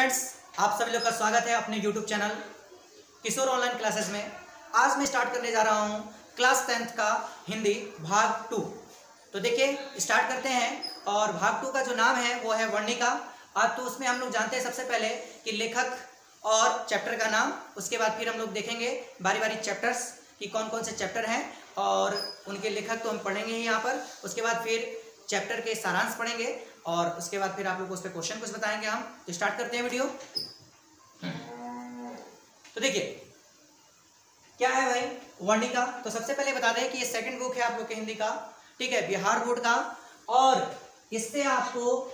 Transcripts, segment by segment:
Friends, आप सभी लोग का स्वागत है अपने YouTube चैनल किशोर ऑनलाइन क्लासेस में। आज मैं स्टार्ट करने जा रहा हूँ क्लास 10th का हिंदी भाग 2। तो देखिए स्टार्ट करते हैं। और भाग 2 का जो नाम है वो है वर्णिका। आज तो उसमें हम लोग जानते हैं सबसे पहले कि लेखक और चैप्टर का नाम, उसके बाद फिर हम लोग देखेंगे बारी बारी चैप्टर्स कि कौन कौन से चैप्टर हैं और उनके लेखक तो हम पढ़ेंगे ही यहाँ पर। उसके बाद फिर चैप्टर के सारांश पढ़ेंगे और उसके बाद फिर आप लोग को उस पर क्वेश्चन कुछ बताएंगे हम। तो स्टार्ट करते हैं वीडियो। तो देखिए क्या है भाई वर्णिका। तो सबसे पहले बता दें कि ये सेकंड बुक है आप लोग के हिंदी का, ठीक है, बिहार बोर्ड का। और इससे आपको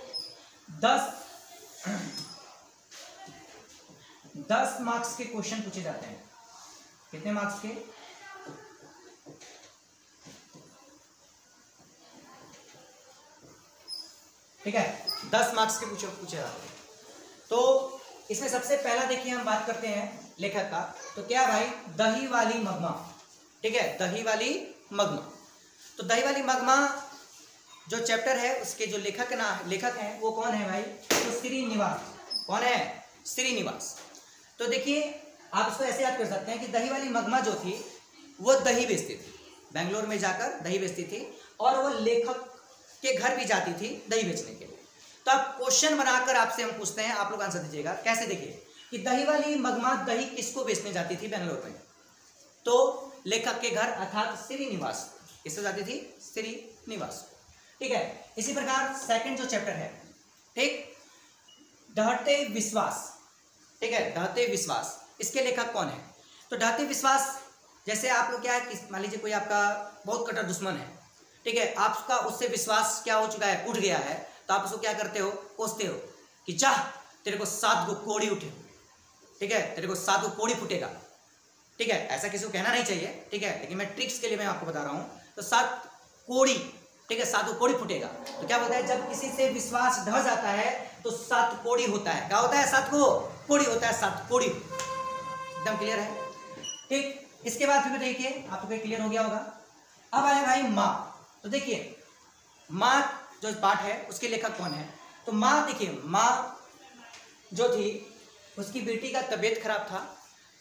10 मार्क्स के क्वेश्चन पूछे जाते हैं। कितने मार्क्स के? 10 मार्क्स के पूछे जाते हैं। तो इसमें सबसे पहला देखिए हम बात करते हैं लेखक का। तो क्या भाई, दही वाली मगमा, ठीक है, दही वाली मगमा। तो दही वाली मगमा जो चैप्टर है उसके जो लेखक हैं वो कौन है भाई? तो श्रीनिवास। कौन है? श्रीनिवास। तो देखिए आप इसको ऐसे याद कर सकते हैं कि दही वाली मगमा जो थी वो दही बेचती थी, बेंगलोर में जाकर दही बेचती थी और वो लेखक के घर भी जाती थी दही बेचने के लिए। तो आप क्वेश्चन बनाकर आपसे हम पूछते हैं, आप लोग आंसर दीजिएगा। कैसे? देखिए कि दही वाली मगमा दही किसको बेचने जाती थी बेंगलोर में? तो लेखक के घर अर्थात श्रीनिवास। किसको जाती थी? श्रीनिवास, ठीक है। इसी प्रकार सेकंड जो चैप्टर है, ठीक, ढहते विश्वास, ठीक है, ढहते विश्वास। इसके लेखक कौन है? तो ढहते विश्वास जैसे आप लोग क्या है, मान लीजिए कोई आपका बहुत कट्टर दुश्मन है, ठीक है, आपका उससे विश्वास क्या हो चुका है, उठ गया है, तो आप उसको क्या करते हो? कोसते हो कि जा तेरे को 7 गो कोड़ी उठे, ठीक है, तेरे को 7 गो कोड़ी फूटेगा, ठीक है। ऐसा किसी को कहना नहीं चाहिए, ठीक है, लेकिन मैं ट्रिक्स के लिए मैं आपको बता रहा हूँ। तो 7 कोड़ी, ठीक है, 7 गो कोड़ी फूटेगा। तो क्या बोलता है, जब किसी से विश्वास ढह जाता है तो 7 कोड़ी होता है। क्या होता है? 7 को कोड़ी होता है, 7 कोड़ी। एकदम क्लियर है, ठीक। इसके बाद फिर देखिए आपको क्लियर हो गया होगा। अब आया भाई माँ। तो देखिए माँ जो पाठ है उसके लेखक कौन है? तो माँ, देखिए माँ जो थी उसकी बेटी का तबीयत खराब था,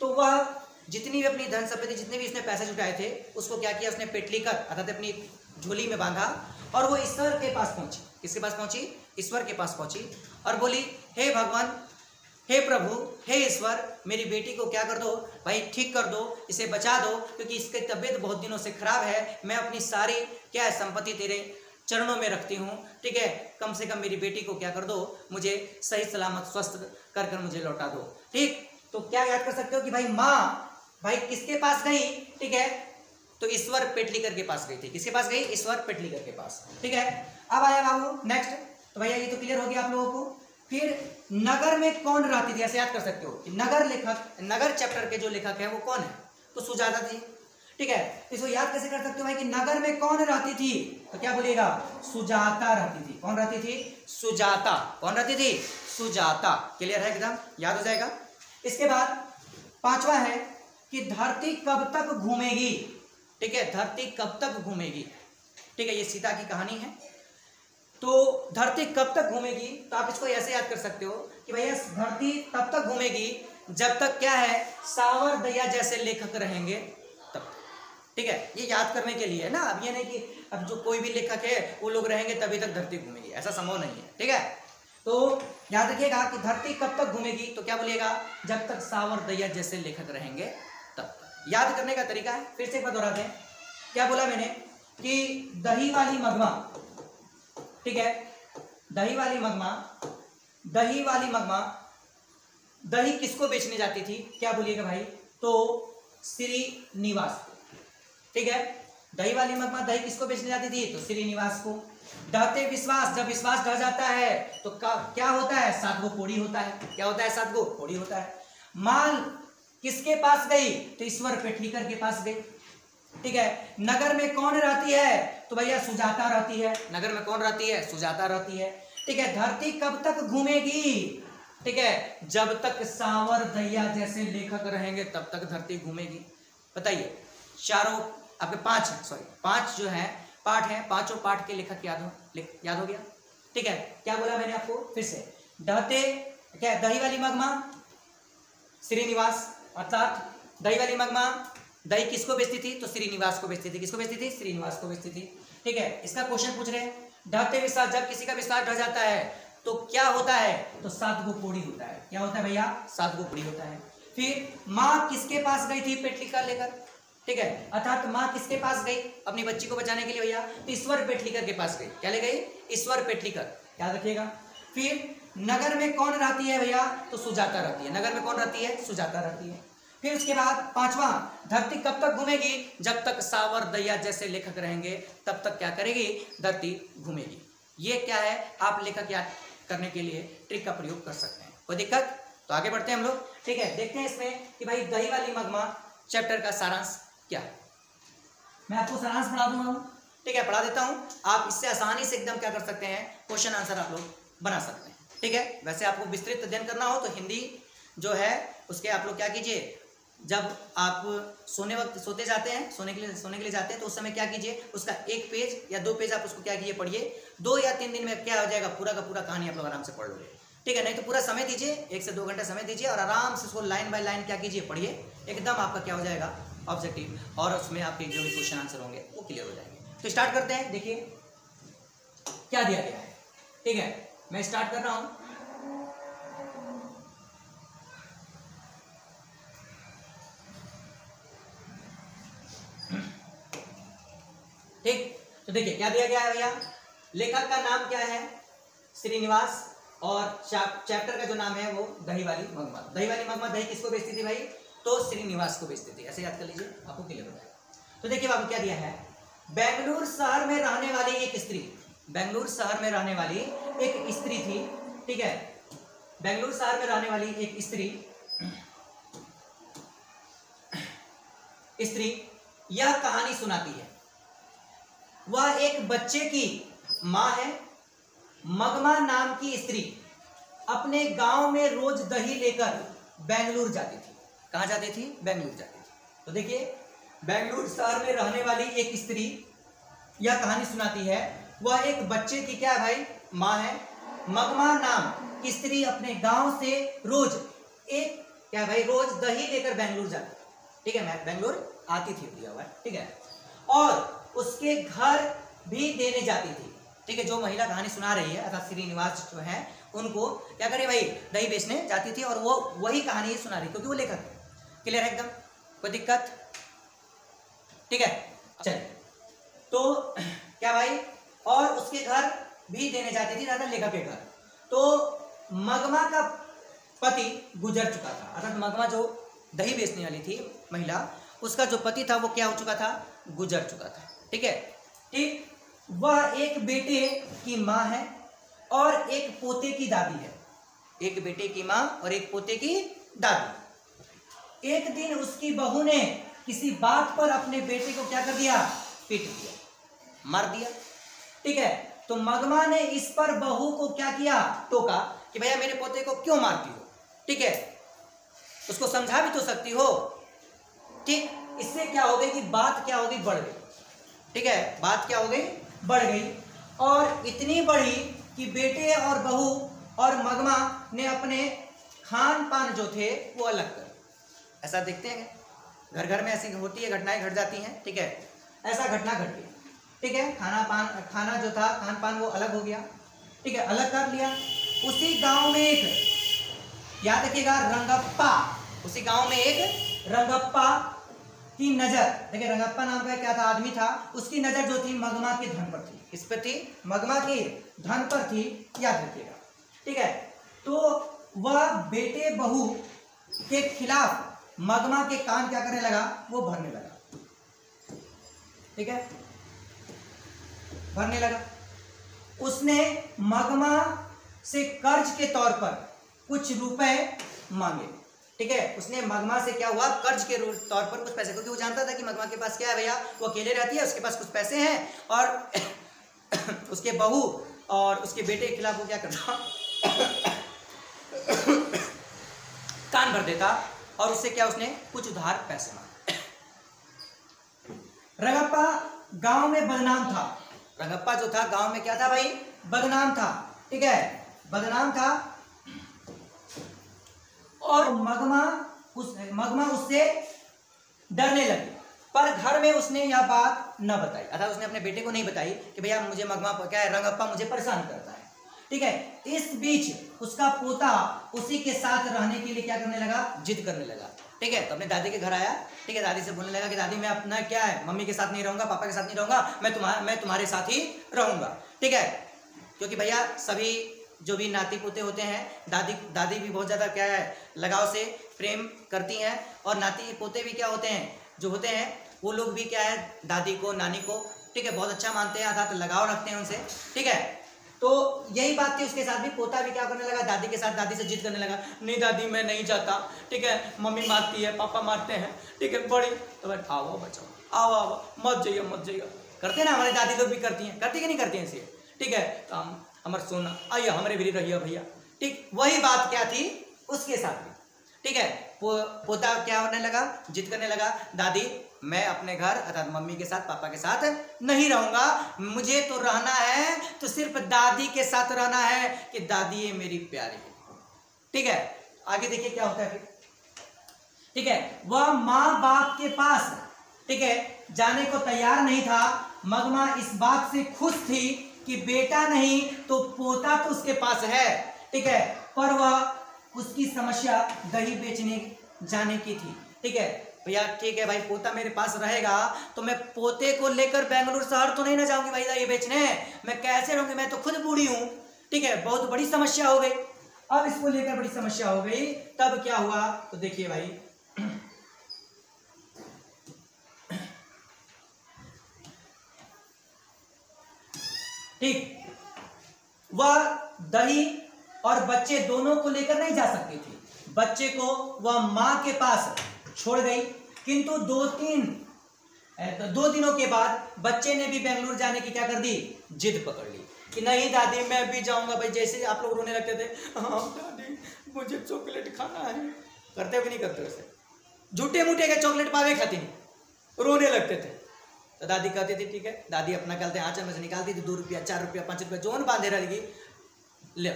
तो वह जितनी भी अपनी धन संपत्ति, जितने भी इसने पैसे जुटाए थे, उसको क्या किया, उसने पेटली कर अर्थात अपनी झोली में बांधा और वो ईश्वर के पास पहुंची। किसके पास पहुंची? ईश्वर के पास पहुंची और बोली, हे भगवान, हे प्रभु, हे ईश्वर, मेरी बेटी को क्या कर दो भाई, ठीक कर दो, इसे बचा दो, क्योंकि इसकी तबीयत बहुत दिनों से खराब है। मैं अपनी सारी क्या है संपत्ति तेरे चरणों में रखती हूँ, ठीक है, कम से कम मेरी बेटी को क्या कर दो, मुझे सही सलामत स्वस्थ कर मुझे लौटा दो, ठीक। तो क्या याद कर सकते हो कि भाई माँ भाई किसके पास गई? ठीक है, तो ईश्वर पेटलीकर के पास गई थी। किसके पास गई? ईश्वर पेटलीकर के पास, ठीक है। अब आया बाबू नेक्स्ट। तो भैया ये तो क्लियर हो गया आप लोगों को। फिर नगर में कौन रहती थी? ऐसे याद कर सकते हो कि नगर लेखक, नगर चैप्टर के जो लेखक है वो कौन है? तो सुजाता थी, ठीक है। इसको याद कैसे कर सकते हो भाई कि नगर में कौन रहती थी? तो क्या बोलिएगा? सुजाता रहती थी। कौन रहती थी? सुजाता। कौन रहती थी? सुजाता। क्लियर है? एकदम याद हो जाएगा। इसके बाद पांचवा है कि धरती कब तक घूमेगी, ठीक है, धरती कब तक घूमेगी, ठीक है, ये सीता की कहानी है। तो धरती कब तक घूमेगी? तो आप इसको ऐसे याद कर सकते हो कि भैया धरती तब तक घूमेगी जब तक क्या है, सावर दैया जैसे लेखक रहेंगे तब, ठीक है। ये याद करने के लिए है ना। अब ये नहीं कि अब जो कोई भी लेखक है वो लोग रहेंगे तभी तक धरती घूमेगी, ऐसा संभव नहीं है, ठीक है। तो याद रखिएगा कि धरती कब तक घूमेगी? तो क्या बोलिएगा? जब तक सावर दैया जैसे लेखक रहेंगे तब तक। याद करने का तरीका है, फिर से एक बार दोहराते हैं। क्या बोला मैंने कि दही वाली मगमा, ठीक है, दही वाली मगमा, दही वाली मगमा दही किसको बेचने जाती थी? क्या बोलिएगा भाई? तो श्रीनिवास, ठीक है। दही वाली मगमा दही किसको बेचने जाती थी? तो श्रीनिवास को। ढहते विश्वास, जब विश्वास ढह जाता है तो क्या होता है? 7 गो कोड़ी होता है। क्या होता है? 7 गो कोड़ी होता है। माल किसके पास गई? तो ईश्वर पेटलीकर के पास गई, ठीक है। नगर में कौन रहती है? तो भैया सुजाता रहती है। नगर में कौन रहती है? सुजाता रहती है, ठीक है। धरती कब तक घूमेगी? ठीक है, जब तक सावर दैया जैसे लेखक रहेंगे तब तक धरती घूमेगी। बताइए, चारों आपके 5 जो है पाठ है, पांचों पाठ के लेखक याद हो गया, ठीक है। क्या बोला मैंने आपको? फिर से ढहते क्या है, दही वाली मगमा श्रीनिवास, अर्थात दही वाली मगमा दही किसको बेचती थी, तो श्रीनिवास को बेचती थी। किसको बेचती थी, श्रीनिवास को बेचती थी। ठीक है, इसका क्वेश्चन पूछ रहे हैं, ढहते विश्वास, जब किसी का विश्वास ढह जाता है तो क्या होता है, तो 7 गो कोड़ी होता है। क्या होता है भैया, 7 गो कोड़ी होता है। फिर माँ किसके पास गई थी पेटलीकर लेकर, ठीक है, अर्थात माँ किसके पास गई अपनी बच्ची को बचाने के लिए भैया, तो ईश्वर पेटलीकर के पास गई। क्या ले गई, ईश्वर पेटलीकर, याद रखिएगा। फिर नगर में कौन रहती है भैया, तो सुजाता रहती है। नगर में कौन रहती है, सुजाता रहती है। फिर उसके बाद 5वां, धरती कब तक घूमेगी, जब तक सावर दैया जैसे लेखक रहेंगे तब तक क्या करेगी, धरती घूमेगी। ये क्या है, आप लेखक याद करने के लिए ट्रिक का प्रयोग कर सकते हैं। कोई दिक्कत, तो आगे बढ़ते हैं हम लोग। ठीक है, देखते हैं इसमें कि भाई दही वाली मगमा चैप्टर का सारांश क्या है। मैं आपको सारांश पढ़ा दूंगा, ठीक है, पढ़ा देता हूँ। आप इससे आसानी से एकदम क्या कर सकते हैं, क्वेश्चन आंसर आप लोग बना सकते हैं। ठीक है, वैसे आपको विस्तृत अध्ययन करना हो तो हिंदी जो है उसके आप लोग क्या कीजिए, जब आप सोते जाते हैं, सोने के लिए जाते हैं, तो उस समय क्या कीजिए, उसका 1 पेज या 2 पेज आप उसको क्या कीजिए, पढ़िए। 2 या 3 दिन में क्या हो जाएगा, पूरा का पूरा कहानी आप लोग आराम से पढ़ लोगे। ठीक है, नहीं तो पूरा समय दीजिए, 1 से 2 घंटा समय दीजिए और आराम से उसको लाइन बाय लाइन क्या कीजिए, पढ़िए। एकदम आपका क्या हो जाएगा, ऑब्जेक्टिव, और उसमें आपके जो भी क्वेश्चन आंसर होंगे वो क्लियर हो जाएंगे। तो स्टार्ट करते हैं। देखिए क्या दिया गया है। ठीक है, मैं स्टार्ट कर रहा हूं। ठीक, तो देखिए क्या दिया गया है भैया, लेखक का नाम क्या है, श्रीनिवास, और चैप्टर का जो नाम है वो दही वाली मगमा। दही वाली मगमा दही किसको बेचती थी भाई, तो श्रीनिवास को बेचती थी। ऐसे याद कर लीजिए, आपको क्लियर हो जाएगा। तो देखिए बाबू क्या दिया है, बेंगलुरु शहर में रहने वाली एक स्त्री, बेंगलुरु शहर में रहने वाली एक स्त्री थी। ठीक है, बेंगलुरु शहर में रहने वाली एक स्त्री यह कहानी सुनाती है। वह एक बच्चे की मां है। मगमा नाम की स्त्री अपने गांव में रोज दही लेकर बेंगलुरु जाती थी। कहां जाती थी, बेंगलुरु जाती थी। तो देखिए, बेंगलुरु शहर में रहने वाली एक स्त्री यह कहानी सुनाती है। वह एक बच्चे की क्या है भाई, मां है। मगमा नाम की स्त्री अपने गांव से रोज एक क्या भाई, रोज दही लेकर बेंगलुरु जाती थी। ठीक है, मैं बेंगलुरु आती थी, दिया हुआ है। ठीक है, और उसके घर भी देने जाती थी। ठीक है, जो महिला कहानी सुना रही है अर्थात श्रीनिवास जो है, उनको क्या करे भाई, दही बेचने जाती थी और वो वही कहानी सुना रही, क्योंकि वो लेखक है। क्लियर है एकदम, कोई दिक्कत। ठीक है, चलिए, तो क्या भाई, और उसके घर भी देने जाती थी, लेखक के घर। तो मगमा का पति गुजर चुका था, अर्थात मगमा जो दही बेचने वाली थी महिला, उसका जो पति था वो क्या हो चुका था, गुजर चुका था। ठीक है, ठीक, वह एक बेटे की मां है और एक पोते की दादी है। एक बेटे की मां और एक पोते की दादी। एक दिन उसकी बहू ने किसी बात पर अपने बेटे को क्या कर दिया, पीट दिया, मार दिया। ठीक है, तो मगमा ने इस पर बहू को क्या किया, टोका कि भैया मेरे पोते को क्यों मारती हो। ठीक है, उसको समझा भी तो सकती हो। ठीक, इससे क्या हो गई कि बात क्या हो गई, बढ़ गई। ठीक है, बात क्या हो गई, बढ़ गई, और इतनी बढ़ी कि बेटे और बहू और मगमा ने अपने खान पान जो थे वो अलग कर। ऐसा देखते हैं घर घर में ऐसी होती है, घटनाएं घट जाती हैं। ठीक है, ऐसा घटना घट गया। ठीक है, खाना जो था, खान पान वो अलग हो गया। ठीक है, अलग कर लिया। उसी गांव में एक, याद रखिएगा, रंगप्पा, उसी गांव में एक रंगप्पा की नजर, देखिए रंगप्पा नाम का क्या था, आदमी था, उसकी नजर जो थी मगमा के धन पर थी। किस पर थी, मगमा के धन पर थी, याद रखिएगा। ठीक है, तो वह बेटे बहू के खिलाफ मगमा के कान क्या करने लगा, वो भरने लगा। ठीक है, भरने लगा। उसने मगमा से कर्ज के तौर पर कुछ रुपए मांगे। ठीक है, उसने मगमा से क्या हुआ, कर्ज के तौर पर कुछ पैसे, क्योंकि वो जानता था कि मगमा के पास क्या है भैया, वो अकेले रहती है, उसके पास कुछ पैसे हैं, और उसके बहू और उसके बेटे के खिलाफ वो क्या करता, कान भर देता, और उससे क्या, उसने कुछ उधार पैसे मांगे। रंगप्पा गांव में बदनाम था। रंगप्पा जो था गांव में क्या था भाई, बदनाम था। ठीक है, बदनाम था। और मगमा उससे डरने लगी, पर घर में उसने यह बात न बताई, अर्थात उसने अपने बेटे को नहीं बताई कि भैया मुझे मगमा क्या है, रंगप्पा मुझे परेशान करता है। ठीक है, इस बीच उसका पोता उसी के साथ रहने के लिए क्या करने लगा, जिद करने लगा। ठीक है, तो अपने दादी के घर आया। ठीक है, दादी से बोलने लगा कि दादी मैं अपना क्या है, मम्मी के साथ नहीं रहूंगा, पापा के साथ नहीं रहूंगा, मैं तुम्हारे साथ ही रहूंगा। ठीक है, क्योंकि भैया सभी जो भी नाती पोते होते हैं, दादी भी बहुत ज़्यादा क्या है, लगाव से प्रेम करती हैं, और नाती पोते भी क्या होते हैं, जो होते हैं वो लोग भी क्या है, दादी को, नानी को, ठीक है, बहुत अच्छा मानते हैं, अर्थात लगाव रखते हैं उनसे। ठीक है, तो यही बात थी उसके साथ भी। पोता भी क्या करने लगा, दादी के साथ, दादी से जिद करने लगा, नहीं दादी मैं नहीं जाता। ठीक है, मम्मी मारती है, पापा मारते हैं। ठीक है, बड़ी तो आओ बचाओ, आओ मत जाइए करते ना, हमारी दादी लोग भी करती हैं, करती कि नहीं करती हैं इसे। ठीक है, तो हम हमारे सोना आइए, हमारे भी रहिए भैया। ठीक, वही बात क्या थी उसके साथ भी। ठीक है, पोता क्या होने लगा, जिद करने लगा, दादी मैं अपने घर अर्थात मम्मी के साथ, पापा के साथ नहीं रहूंगा, मुझे तो रहना है तो सिर्फ दादी के साथ रहना है, कि दादी ये मेरी प्यारी है। ठीक है, आगे देखिए क्या होता है फिर। ठीक है, वह माँ बाप के पास, ठीक है, जाने को तैयार नहीं था। मगमा इस बात से खुश थी कि बेटा नहीं तो पोता तो उसके पास है। ठीक है, पर वह उसकी समस्या दही बेचने जाने की थी। ठीक है भैया, ठीक है भाई, पोता मेरे पास रहेगा तो मैं पोते को लेकर बेंगलुरु शहर तो नहीं ना जाऊंगी भाई दही बेचने, मैं कैसे रहूंगी, मैं तो खुद बूढ़ी हूं। ठीक है, बहुत बड़ी समस्या हो गई। अब इसको लेकर बड़ी समस्या हो गई, तब क्या हुआ तो देखिए भाई, ठीक, वह दही और बच्चे दोनों को लेकर नहीं जा सकती थी। बच्चे को वह मां के पास छोड़ गई, किंतु दो दिनों के बाद बच्चे ने भी बेंगलुरु जाने की क्या कर दी, जिद पकड़ ली कि नहीं दादी मैं भी जाऊंगा। भाई जैसे आप लोग रोने लगते थे, हाँ दादी मुझे चॉकलेट खाना है, करते हो कि नहीं करते वैसे, झूठे मूठे के चॉकलेट पावे खाती नहीं, रोने लगते थे। तो दादी कहती थी ठीक है, दादी अपना कहते आंचल में से निकालती थी 2 रुपया 4 रुपया 5 रुपया जोन बांधे रहेगी, ले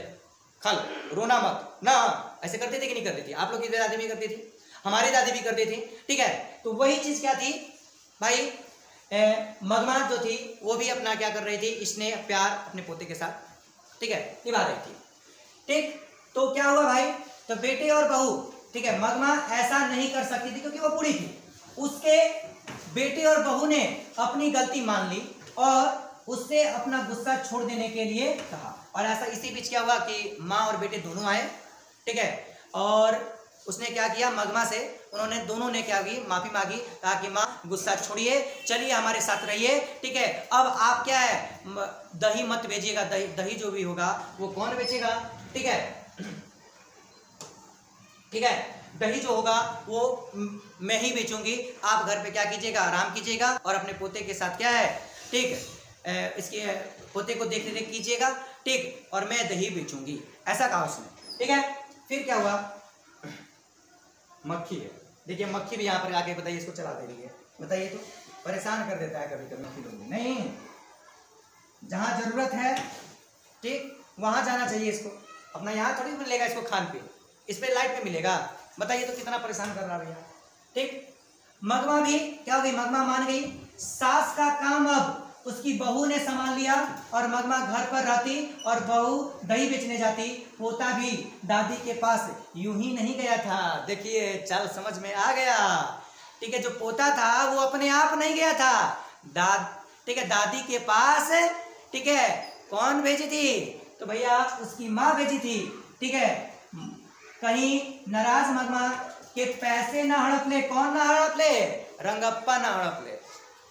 खा लो, रोना मत ना। ऐसे करते थे कि नहीं करती थी, आप लोग की दादी भी करती थी, हमारी दादी भी करती थी। ठीक है, तो वही चीज क्या थी भाई, मगमा जो थी वो भी अपना क्या कर रही थी, इसने प्यार अपने पोते के साथ, ठीक है, निभा रही थी। ठीक, तो क्या हुआ भाई, तो बेटे और बहू, ठीक है, मगमा ऐसा नहीं कर सकती थी क्योंकि वो बूढ़ी थी। उसके बेटे और बहू ने अपनी गलती मान ली और उससे अपना गुस्सा छोड़ देने के लिए कहा। और ऐसा इसी बीच क्या हुआ कि माँ और बेटे दोनों आए। ठीक है, और उसने क्या किया, मगमा से उन्होंने दोनों ने क्या की, माफी मांगी, कहा कि माँ गुस्सा छोड़िए, चलिए हमारे साथ रहिए। ठीक है, अब आप क्या है, दही मत बेचिएगा, दही जो भी होगा वो कौन बेचेगा। ठीक है, ठीक है, दही जो होगा वो मैं ही बेचूंगी, आप घर पे क्या कीजिएगा, आराम कीजिएगा और अपने पोते के साथ क्या है, ठीक, इसके पोते को देख रेख कीजिएगा। ठीक, और मैं दही बेचूंगी, ऐसा कहा उसने। ठीक है, फिर क्या हुआ, मक्खी है, देखिए मक्खी भी यहाँ पर आके बताइए इसको चला दे रही है, बताइए तो, परेशान कर देता है कभी कभी मक्खी लोग। नहीं, जहाँ जरूरत है ठीक वहां जाना चाहिए इसको, अपना यहाँ थोड़ी मिलेगा इसको खान पे, इस पे लाइट पे मिलेगा। बताइए तो कितना परेशान कर रहा भैया। ठीक, मगमा भी क्या हो गई, मगमा मान गई, सास का काम अब उसकी बहू ने संभाल लिया और मगमा घर पर रहती और बहू दही बेचने जाती। पोता भी दादी के पास यूं ही नहीं गया था, देखिए चल समझ में आ गया। ठीक है, जो पोता था वो अपने आप नहीं गया था, ठीक है, दादी के पास, ठीक है, कौन भेजी थी, तो भैया उसकी माँ भेजी थी। ठीक है, कहीं नाराज मगमा के पैसे ना हड़प ले, कौन ना हड़प ले, रंगप्पा ना हड़प ले।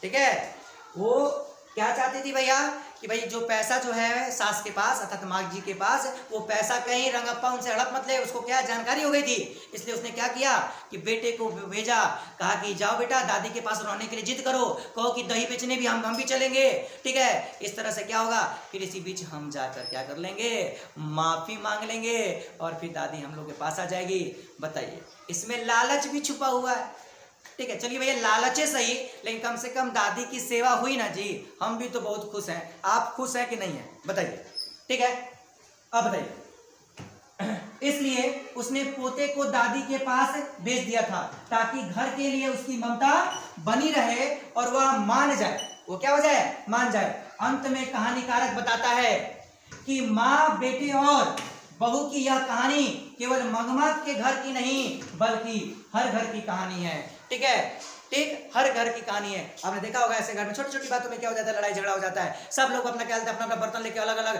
ठीक है, वो क्या चाहती थी भैया कि भाई जो पैसा जो है सास के पास अर्थात माँ जी के पास, वो पैसा कहीं रंगप्पा उनसे हड़प मत ले। उसको क्या जानकारी हो गई थी, इसलिए उसने क्या किया कि बेटे को भेजा, कहा कि जाओ बेटा दादी के पास रहने के लिए जिद करो, कहो कि दही बेचने भी हम भी चलेंगे। ठीक है, इस तरह से क्या होगा, फिर इसी बीच हम जाकर क्या कर लेंगे, माफी मांग लेंगे और फिर दादी हम लोग के पास आ जाएगी। बताइए, इसमें लालच भी छुपा हुआ है। ठीक है, चलिए भैया लालचे सही, लेकिन कम से कम दादी की सेवा हुई ना जी, हम भी तो बहुत खुश हैं। आप खुश हैं कि नहीं है बताइए। ठीक है, अब बताइए, इसलिए उसने पोते को दादी के पास भेज दिया था ताकि घर के लिए उसकी ममता बनी रहे और वह मान जाए। वो क्या हो जाए? मान जाए। अंत में कहानीकारक बताता है कि माँ, बेटे और बहू की यह कहानी केवल मगमा के घर की नहीं बल्कि हर घर की कहानी है। ठीक है, ठीक, हर घर की कहानी है। आपने देखा होगा ऐसे घर में छोटी छोटी बातों में क्या हो जाता है, लड़ाई झगड़ा हो जाता है। सब लोग अपना क्या अपना अपना बर्तन लेके अलग अलग,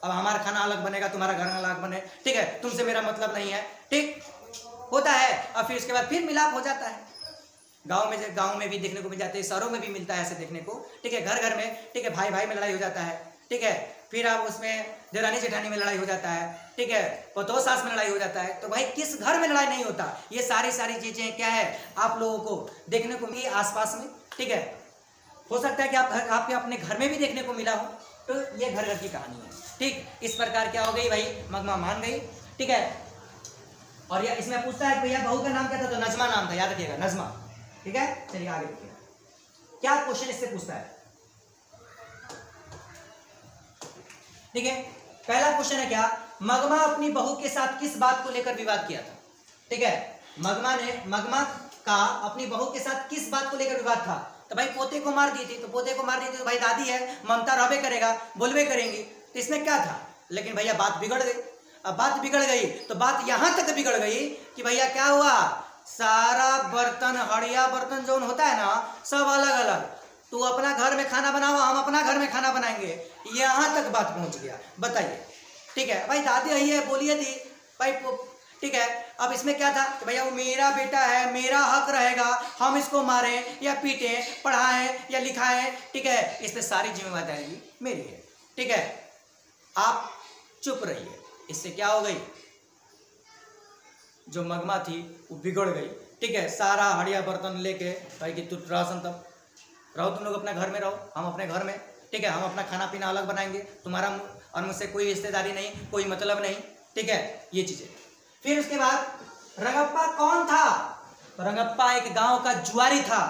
अब हमारा खाना अलग बनेगा, तुम्हारा घर अलग बने, ठीक है, तुमसे मेरा मतलब नहीं है, ठीक होता है। और फिर उसके बाद फिर मिलाप हो जाता है। गांव में भी देखने को मिल जाते हैं, शहरों में भी मिलता है ऐसे देखने को। ठीक है, घर घर में, ठीक है, भाई भाई में लड़ाई हो जाता है। ठीक है, फिर आप उसमें देरानी जेठानी में लड़ाई हो जाता है। ठीक है, पतोह सास में लड़ाई हो जाता है। तो भाई किस घर में लड़ाई नहीं होता? ये सारी चीजें क्या है आप लोगों को देखने को मिली आसपास में। ठीक है, हो सकता है कि आपके अपने घर में भी देखने को मिला हो। तो ये घर घर की कहानी है। ठीक, इस प्रकार क्या हो गई भाई, मगमा मान गई। ठीक है, और यह इसमें पूछता है भैया बहू का नाम क्या था? तो नजमा नाम था, याद रखिएगा, नजमा। ठीक है, चलिए आगे देखिए क्या क्वेश्चन इससे पूछता है। ठीक है, पहला क्वेश्चन है क्या, मगमा अपनी बहू के साथ किस बात को लेकर विवाद किया था? ठीक है, मगमा का अपनी बहू के साथ किस बात को लेकर विवाद था? तो भाई पोते को मार दी थी, तो पोते को मार दी थी तो भाई दादी है, ममता रहबे करेगा, बोलबे करेंगी, तो इसमें क्या था? लेकिन भैया बात बिगड़ गई। अब बात बिगड़ गई तो बात यहां तक बिगड़ गई कि भैया क्या हुआ, सारा बर्तन, हड़िया बर्तन जो होता है ना, सब अलग अलग। तू अपना घर में खाना बनाओ, हम अपना घर में खाना बनाएंगे, यहां तक बात पहुंच गया। बताइए, ठीक है भाई, दादी यही है, बोलिए थी भाई, ठीक है। अब इसमें क्या था कि भैया वो मेरा बेटा है, मेरा हक रहेगा, हम इसको मारें या पीटें, पढ़ाएं या लिखाएं, ठीक है, इस पे सारी जिम्मेदारी मेरी है। ठीक है, आप चुप रहिए। इससे क्या हो गई, जो मगमा थी वो बिगड़ गई। ठीक है, सारा हड़िया बर्तन लेके भाई कि तू रहो, तुम लोग अपने घर में रहो, हम अपने घर में, ठीक है, हम अपना खाना पीना अलग बनाएंगे, तुम्हारा और मुझसे कोई रिश्तेदारी नहीं, कोई मतलब नहीं। ठीक है, ये चीजें। फिर उसके बाद रंगप्पा कौन था? तो रंगप्पा एक गांव का जुआरी था।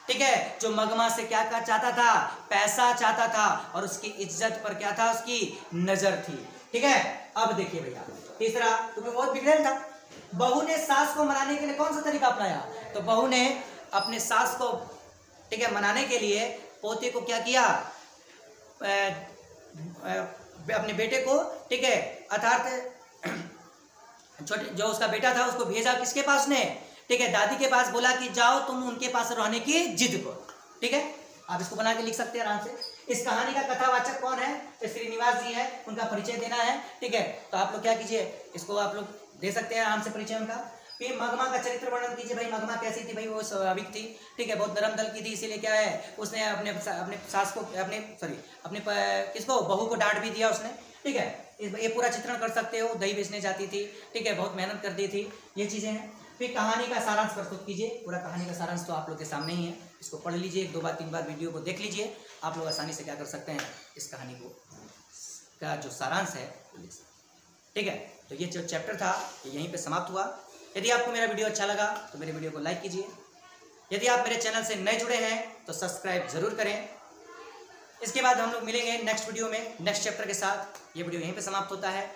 ठीक है, जो मगमा से क्या चाहता था, पैसा चाहता था, और उसकी इज्जत पर क्या था, उसकी नजर थी। ठीक है, अब देखिए भैया तीसरा, क्योंकि बहुत बिगड़ेल था। बहू ने सास को मनाने के लिए कौन सा तरीका अपनाया? तो बहू ने अपने सास को, ठीक है, मनाने के लिए पोते को क्या किया, अपने बेटे को, ठीक है, अर्थात छोटे जो उसका बेटा था उसको भेजा किसके पास ने, ठीक है, दादी के पास, बोला कि जाओ तुम उनके पास रहने की जिद करो। ठीक है, आप इसको बना के लिख सकते हैं आराम से। इस कहानी का कथावाचक कौन है? तो श्रीनिवास जी है, उनका परिचय देना है। ठीक है, तो आप लोग क्या कीजिए, इसको आप लोग दे सकते हैं आराम से परिचय उनका। फिर मगमा का चरित्र वर्णन कीजिए भाई, मगमा कैसी थी भाई, वो स्वाभाविक थी। ठीक है, बहुत नरम दल की थी, इसीलिए क्या है, उसने अपने सास को, अपने किसको, बहू को डांट भी दिया उसने। ठीक है, ये पूरा चित्रण कर सकते हो। दही बेचने जाती थी, ठीक है, बहुत मेहनत करती थी, ये चीजें हैं। फिर कहानी का सारांश प्रस्तुत कीजिए। पूरा कहानी का सारांश तो आप लोग के सामने ही है, इसको पढ़ लीजिए, 1 2 बार 3 बार वीडियो को देख लीजिए, आप लोग आसानी से क्या कर सकते हैं, इस कहानी को का जो सारांश है। ठीक है, तो ये जो चैप्टर था ये यहीं पे समाप्त हुआ। यदि आपको मेरा वीडियो अच्छा लगा तो मेरे वीडियो को लाइक कीजिए। यदि आप मेरे चैनल से नए जुड़े हैं तो सब्सक्राइब जरूर करें। इसके बाद हम लोग मिलेंगे नेक्स्ट वीडियो में नेक्स्ट चैप्टर के साथ। ये वीडियो यहीं पे समाप्त होता है।